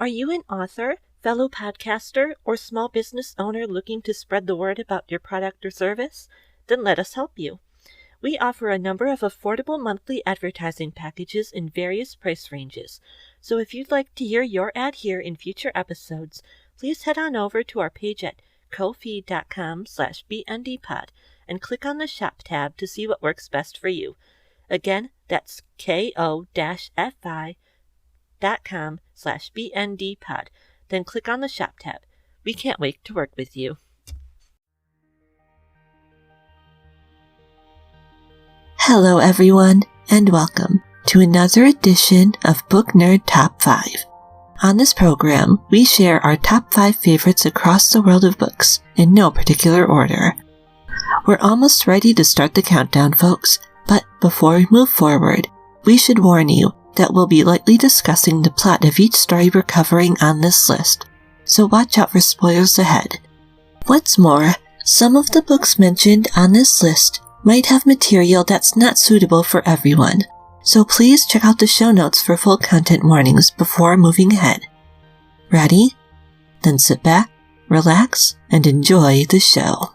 Are you an author, fellow podcaster, or small business owner looking to spread the word about your product or service? Then let us help you. We offer a number of affordable monthly advertising packages in various price ranges. So if you'd like to hear your ad here in future episodes, please head on over to our page at ko-fi.com/bndpod and click on the Shop tab to see what works best for you. Again, that's ko-fi.com/bndpod. Then click on the Shop tab. We can't wait to work with you. Hello everyone, and welcome to another edition of Book Nerd Top 5. On this program, we share our top 5 favorites across the world of books, in no particular order. We're almost ready to start the countdown, folks, but before we move forward, we should warn you that we'll be lightly discussing the plot of each story we're covering on this list, so watch out for spoilers ahead. What's more, some of the books mentioned on this list might have material that's not suitable for everyone, so please check out the show notes for full content warnings before moving ahead. Ready? Then sit back, relax, and enjoy the show.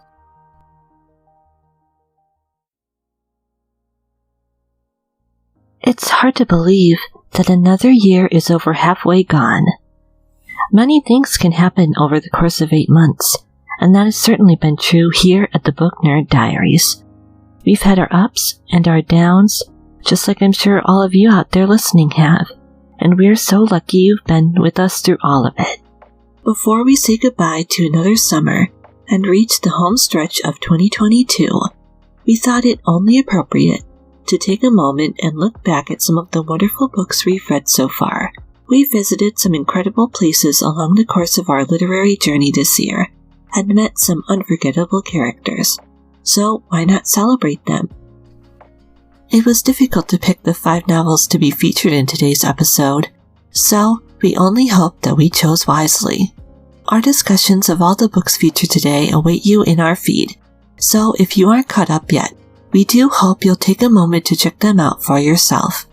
It's hard to believe that another year is over halfway gone. Many things can happen over the course of 8 months, and that has certainly been true here at the Book Nerd Diaries. We've had our ups and our downs, just like I'm sure all of you out there listening have, and we're so lucky you've been with us through all of it. Before we say goodbye to another summer and reach the home stretch of 2022, we thought it only appropriate to take a moment and look back at some of the wonderful books we've read so far. We've visited some incredible places along the course of our literary journey this year, and met some unforgettable characters. So why not celebrate them? It was difficult to pick the 5 novels to be featured in today's episode, so we only hope that we chose wisely. Our discussions of all the books featured today await you in our feed, so if you aren't caught up yet, we do hope you'll take a moment to check them out for yourself.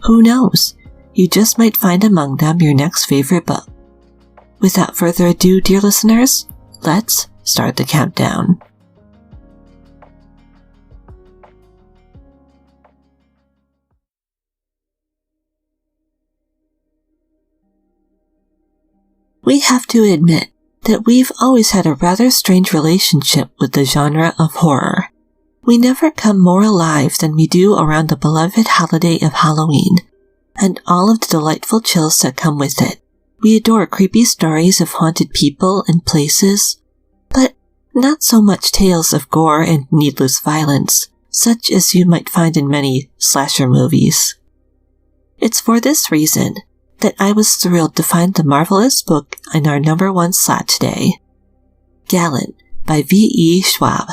Who knows? You just might find among them your next favorite book. Without further ado, dear listeners, let's start the countdown. We have to admit that we've always had a rather strange relationship with the genre of horror. We never come more alive than we do around the beloved holiday of Halloween, and all of the delightful chills that come with it. We adore creepy stories of haunted people and places, but not so much tales of gore and needless violence, such as you might find in many slasher movies. It's for this reason that I was thrilled to find the marvelous book in our number 1 slot today, Gallant by V.E. Schwab.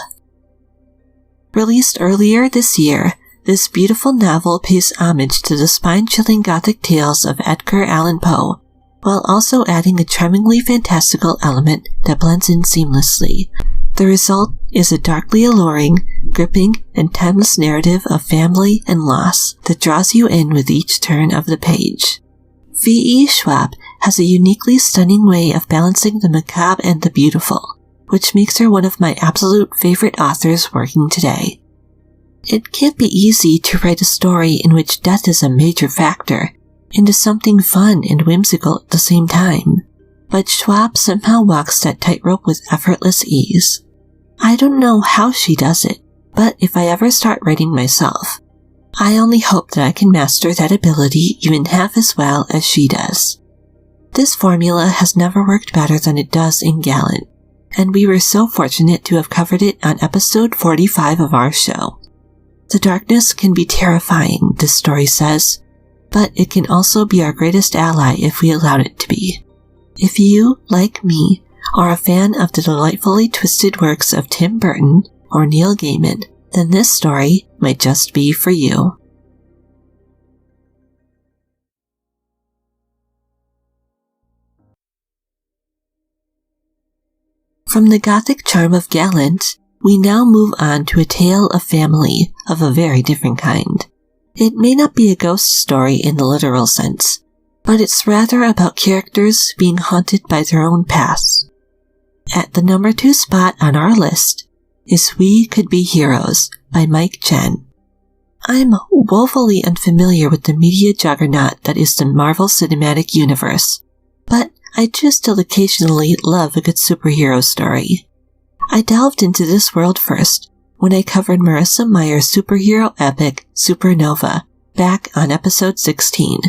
Released earlier this year, this beautiful novel pays homage to the spine-chilling gothic tales of Edgar Allan Poe, while also adding a charmingly fantastical element that blends in seamlessly. The result is a darkly alluring, gripping, and timeless narrative of family and loss that draws you in with each turn of the page. V.E. Schwab has a uniquely stunning way of balancing the macabre and the beautiful, which makes her one of my absolute favorite authors working today. It can't be easy to write a story in which death is a major factor into something fun and whimsical at the same time, but Schwab somehow walks that tightrope with effortless ease. I don't know how she does it, but if I ever start writing myself, I only hope that I can master that ability even half as well as she does. This formula has never worked better than it does in Gallant, and we were so fortunate to have covered it on episode 45 of our show. The darkness can be terrifying, this story says, but it can also be our greatest ally if we allowed it to be. If you, like me, are a fan of the delightfully twisted works of Tim Burton or Neil Gaiman, then this story might just be for you. From the gothic charm of Gallant, we now move on to a tale of family of a very different kind. It may not be a ghost story in the literal sense, but it's rather about characters being haunted by their own pasts. At the number 2 spot on our list is We Could Be Heroes by Mike Chen. I'm woefully unfamiliar with the media juggernaut that is the Marvel Cinematic Universe, but I just still occasionally love a good superhero story. I delved into this world first when I covered Marissa Meyer's superhero epic Supernova back on episode 16,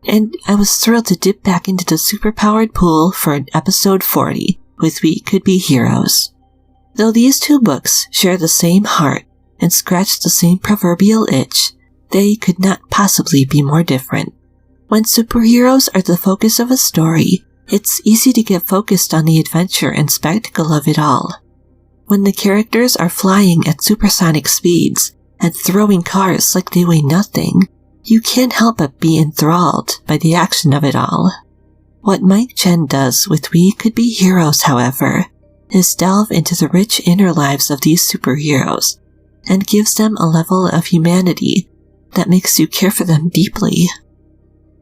and I was thrilled to dip back into the superpowered pool for episode 40 with We Could Be Heroes. Though these 2 books share the same heart and scratch the same proverbial itch, they could not possibly be more different. When superheroes are the focus of a story, it's easy to get focused on the adventure and spectacle of it all. When the characters are flying at supersonic speeds and throwing cars like they weigh nothing, you can't help but be enthralled by the action of it all. What Mike Chen does with We Could Be Heroes, however, is delve into the rich inner lives of these superheroes and gives them a level of humanity that makes you care for them deeply.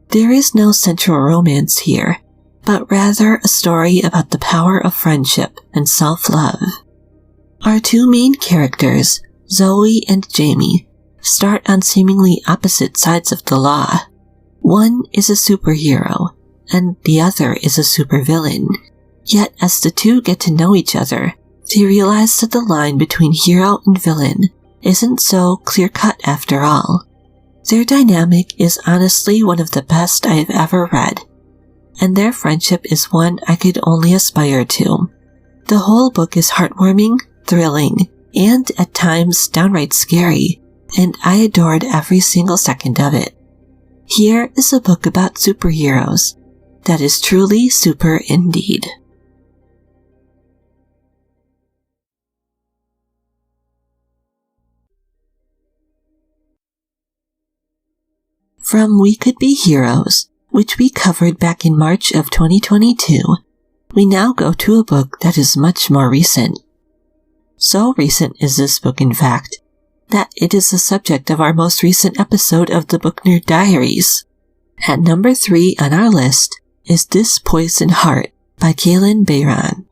There is no central romance here, but rather a story about the power of friendship and self-love. Our 2 main characters, Zoe and Jamie, start on seemingly opposite sides of the law. One is a superhero, and the other is a supervillain. Yet as the 2 get to know each other, they realize that the line between hero and villain isn't so clear-cut after all. Their dynamic is honestly one of the best I have ever read, and their friendship is one I could only aspire to. The whole book is heartwarming, thrilling, and at times downright scary, and I adored every single second of it. Here is a book about superheroes that is truly super indeed. From We Could Be Heroes, which we covered back in March of 2022, we now go to a book that is much more recent. So recent is this book, in fact, that it is the subject of our most recent episode of the Book Nerd Diaries. At number 3 on our list is This Poison Heart by RmadiRFAN.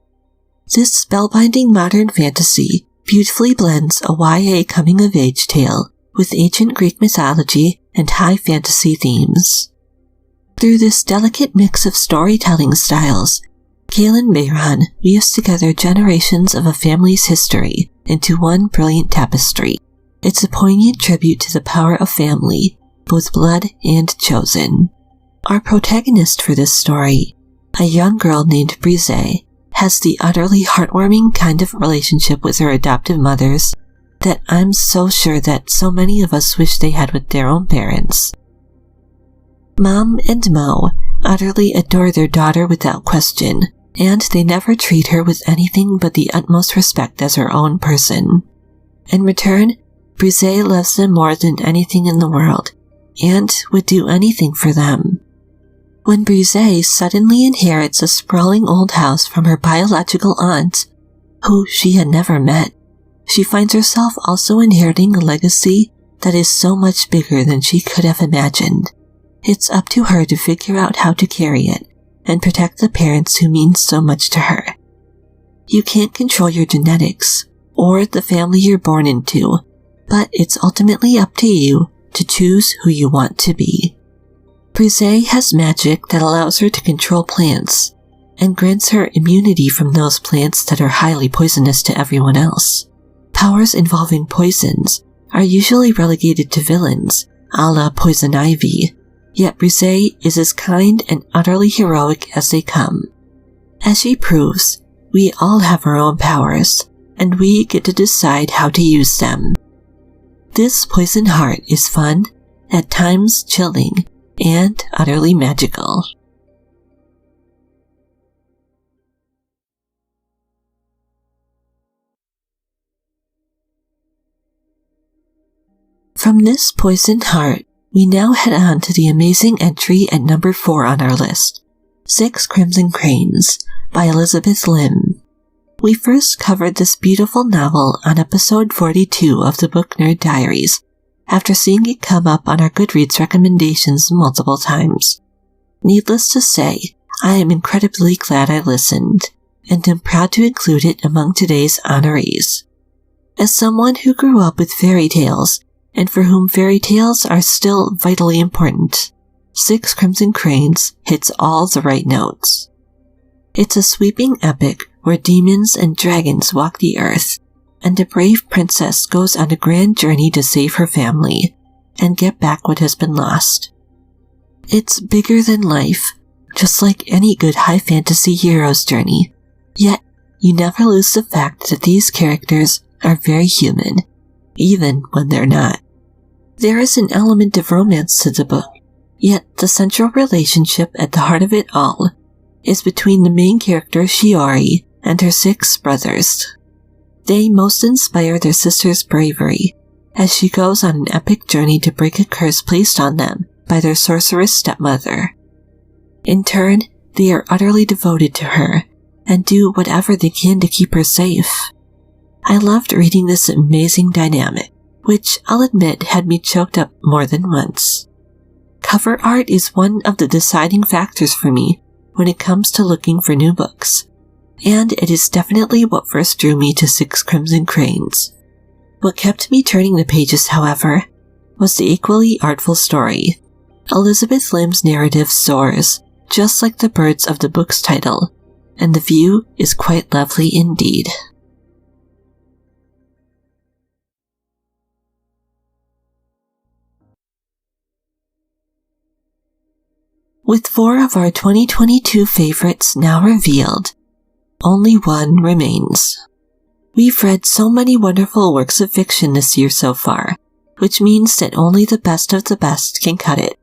This spellbinding modern fantasy beautifully blends a YA coming-of-age tale with ancient Greek mythology and high fantasy themes. Through this delicate mix of storytelling styles, RmadiRFAN weaves together generations of a family's history into one brilliant tapestry. It's a poignant tribute to the power of family, both blood and chosen. Our protagonist for this story, a young girl named Brise, has the utterly heartwarming kind of relationship with her adoptive mothers that I'm so sure that so many of us wish they had with their own parents. Mom and Mo utterly adore their daughter without question, and they never treat her with anything but the utmost respect as her own person. In return, Brise loves them more than anything in the world, and would do anything for them. When Brise suddenly inherits a sprawling old house from her biological aunt, who she had never met, she finds herself also inheriting a legacy that is so much bigger than she could have imagined. It's up to her to figure out how to carry it and protect the parents who mean so much to her. You can't control your genetics or the family you're born into, but it's ultimately up to you to choose who you want to be. Brise has magic that allows her to control plants and grants her immunity from those plants that are highly poisonous to everyone else. Powers involving poisons are usually relegated to villains, a la Poison Ivy, yet Brise is as kind and utterly heroic as they come. As she proves, we all have our own powers, and we get to decide how to use them. This Poison Heart is fun, at times chilling, and utterly magical. From This Poisoned Heart, we now head on to the amazing entry at number 4 on our list, 6 Crimson Cranes by Elizabeth Lim. We first covered this beautiful novel on episode 42 of the Book Nerd Diaries, after seeing it come up on our Goodreads recommendations multiple times. Needless to say, I am incredibly glad I listened, and am proud to include it among today's honorees. As someone who grew up with fairy tales, and for whom fairy tales are still vitally important, Six Crimson Cranes hits all the right notes. It's a sweeping epic where demons and dragons walk the earth, and a brave princess goes on a grand journey to save her family and get back what has been lost. It's bigger than life, just like any good high fantasy hero's journey, yet you never lose the fact that these characters are very human, even when they're not. There is an element of romance to the book, yet the central relationship at the heart of it all is between the main character Shiori and her 6 brothers. They most inspire their sister's bravery as she goes on an epic journey to break a curse placed on them by their sorceress stepmother. In turn, they are utterly devoted to her and do whatever they can to keep her safe. I loved reading this amazing dynamic, which I'll admit had me choked up more than once. Cover art is one of the deciding factors for me when it comes to looking for new books, and it is definitely what first drew me to Six Crimson Cranes. What kept me turning the pages, however, was the equally artful story. Elizabeth Lim's narrative soars, just like the birds of the book's title, and the view is quite lovely indeed. With 4 of our 2022 favorites now revealed, only one remains. We've read so many wonderful works of fiction this year so far, which means that only the best of the best can cut it.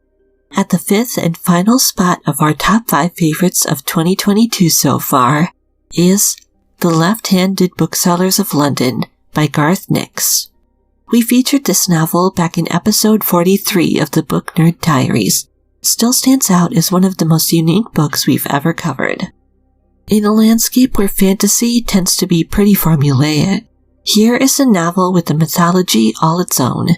At the 5th and final spot of our top 5 favorites of 2022 so far is The Left-Handed Booksellers of London by Garth Nix. We featured this novel back in episode 43 of the Book Nerd Diaries. It still stands out as one of the most unique books we've ever covered. In a landscape where fantasy tends to be pretty formulaic, here is a novel with a mythology all its own.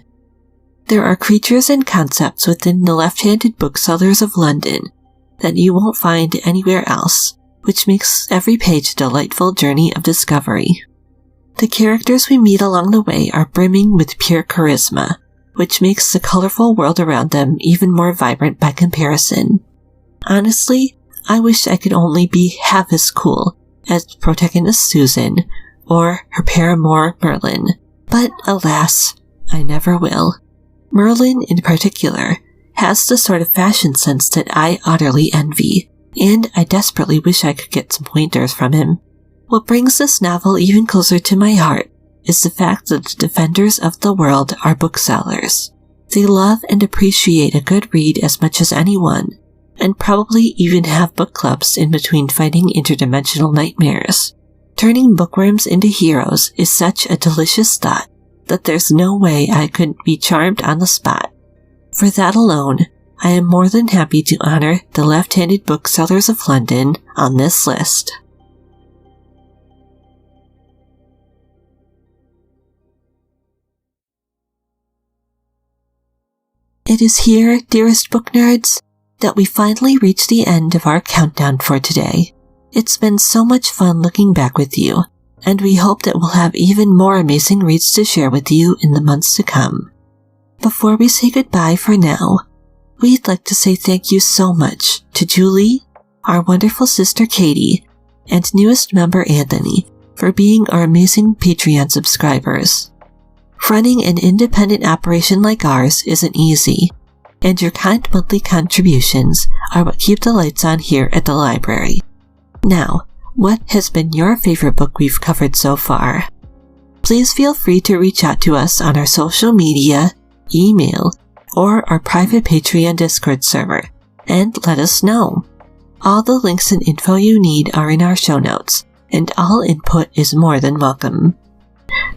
There are creatures and concepts within the Left-Handed Booksellers of London that you won't find anywhere else, which makes every page a delightful journey of discovery. The characters we meet along the way are brimming with pure charisma, which makes the colorful world around them even more vibrant by comparison. Honestly, I wish I could only be half as cool as protagonist Susan or her paramour Merlin, but alas, I never will. Merlin, in particular, has the sort of fashion sense that I utterly envy, and I desperately wish I could get some pointers from him. What brings this novel even closer to my heart is the fact that the defenders of the world are booksellers. They love and appreciate a good read as much as anyone, and probably even have book clubs in between fighting interdimensional nightmares. Turning bookworms into heroes is such a delicious thought that there's no way I couldn't be charmed on the spot. For that alone, I am more than happy to honor the Left-Handed Booksellers of London on this list. It is here, dearest book nerds, that we finally reach the end of our countdown for today. It's been so much fun looking back with you, and we hope that we'll have even more amazing reads to share with you in the months to come. Before we say goodbye for now, we'd like to say thank you so much to Julie, our wonderful sister Katie, and newest member Anthony for being our amazing Patreon subscribers. Running an independent operation like ours isn't easy, and your kind monthly contributions are what keep the lights on here at the library. Now, what has been your favorite book we've covered so far? Please feel free to reach out to us on our social media, email, or our private Patreon Discord server, and let us know. All the links and info you need are in our show notes, and all input is more than welcome.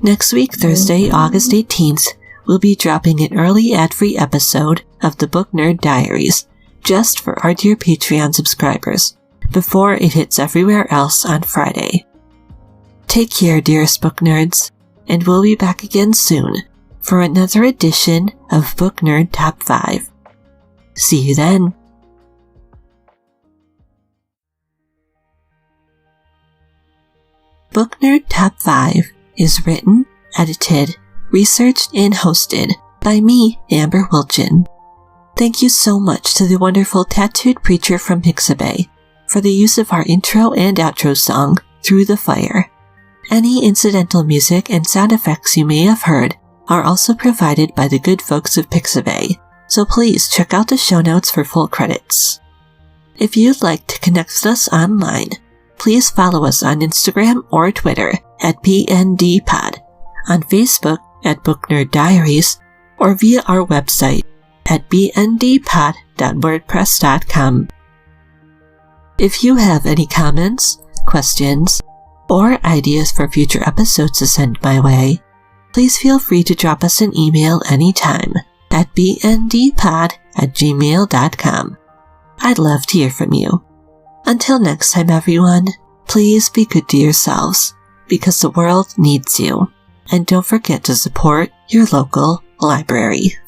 Next week, Thursday, August 18th, we'll be dropping an early ad-free episode of the Book Nerd Diaries, just for our dear Patreon subscribers, before it hits everywhere else on Friday. Take care, dearest book nerds, and we'll be back again soon for another edition of Book Nerd Top 5. See you then! Book Nerd Top 5 is written, edited, researched, and hosted by me, Amber Wilchin. Thank you so much to the wonderful Tattooed Preacher from Pixabay for the use of our intro and outro song, Through the Fire. Any incidental music and sound effects you may have heard are also provided by the good folks of Pixabay, so please check out the show notes for full credits. If you'd like to connect with us online, please follow us on Instagram or Twitter at BNDPod, on Facebook at Book Nerd Diaries, or via our website at bndpod.wordpress.com. If you have any comments, questions, or ideas for future episodes to send my way, please feel free to drop us an email anytime at bndpod@gmail.com. I'd love to hear from you. Until next time, everyone, please be good to yourselves, because the world needs you. And don't forget to support your local library.